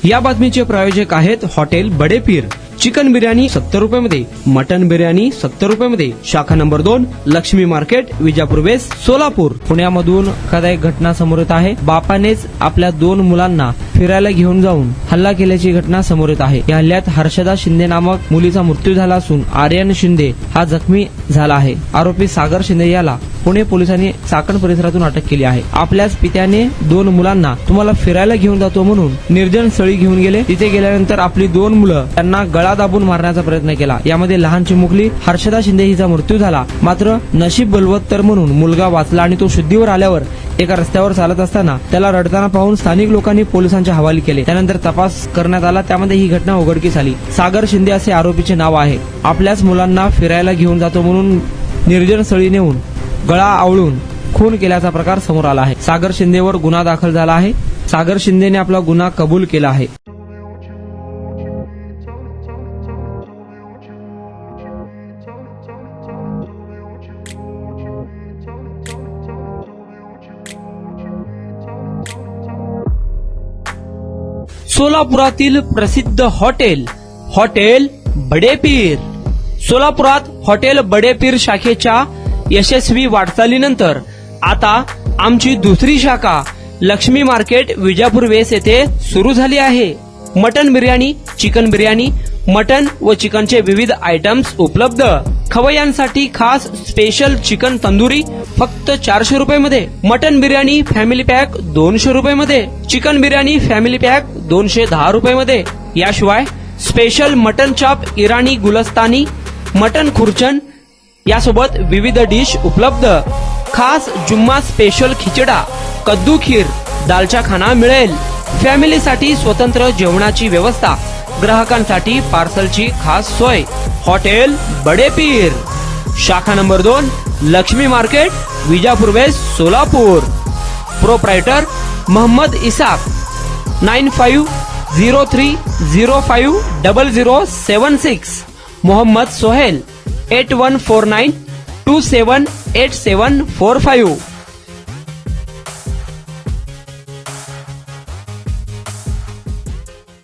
या बातमीचे प्रायोजक आहेत हॉटेल बडे पीर। चिकन बिर्याणी 70 रुपयामध्ये, मटन बिर्याणी 70 रुपयामध्ये। शाखा number 2, Lakshmi market, Vijapur west, Solapur. पुण्यामधून एखादा एक घटना समोर येत आहे। बापानेच आपल्या 2 मुलांना फिरायला घेऊन जाऊन हल्ला केल्याची घटना समोर येत आहे। या हल्ल्यात हर्षदा शिंदे नामक मुलीचा मृत्यू झाला असून आर्यन शिंदे हा जखमी झाला आहे। आरोपी सागर शिंदे याला पुणे पोलिसांनी चाकण परिसरातून अटक केली आहे। आपल्याच पित्याने 2 मुलांना तुम्हाला फिरायला घेऊन जातो म्हणून निर्जन स्थळी घेऊन गेले। तिथे गेल्यानंतर आपली 2 मुलं त्यांना गळा दाबून मारण्याचा प्रयत्न केला। यामध्ये लहान चिमुकली हर्षदा शिंदे हिचा मृत्यू झाला। मात्र नशीब बलवत्तर म्हणून मुलगा वाचला आणि तो शुद्धीवर आल्यावर एका रस्त्यावर चालत असताना त्याला रडताना पाहून स्थानिक लोकांनी पोलिसांच्या हवाली केले। त्यानंतर तपास करण्यात आला, त्यामध्ये ही घटना उघडकीस आली। सागर शिंदे असे आरोपीचे नाव आहे। आपल्याच मुलांना फिरायला घेऊन जातो म्हणून निर्जन स्थळी नेऊन गळा आवळून खून केल्याचा प्रकार समोर आला आहे। सागर शिंदेवर गुन्हा दाखल झाला आहे। सागर शिंदेने आपला गुन्हा कबूल केला आहे। सोलापुरातील प्रसिद्ध हॉटेल बडे पीर। सोलापुरात हॉटेल बडे पीर शाखेच्या यशस्वी वाटचालीनंतर आता आमची दुसरी शाखा लक्ष्मी मार्केट, विजापूर वेस्ट येथे सुरू झाली आहे। Mutton biryani, chicken biryani, mutton व चिकनचे विविध आयटम्स उपलब्ध। खवय्यांसाठी खास स्पेशल चिकन तंदुरी फक्त 400 रुपयामध्ये, मटन बिर्याणी फॅमिली पॅक 200 रुपयामध्ये, चिकन बिर्याणी फॅमिली पॅक 210 रुपयामध्ये। याशिवाय स्पेशल मटन चाप, इराणी गुलस्तानी, मटन खुर्चन यासोबत विविध डिश उपलब्ध। खास जुम्मा स्पेशल खिचडा, कद्दू खीर, दालचा खाना मिळेल। फॅमिलीसाठी स्वतंत्र जेवणाची व्यवस्था, ग्राहकांसाठी पार्सलची खास सोय। हॉटेल बडे पीर, शाखा number 2, Lakshmi market, Vijapur west, Solapur. Proprietor Mohammad Isaq, 9503050076। Mohammad Sohel, 8149278745।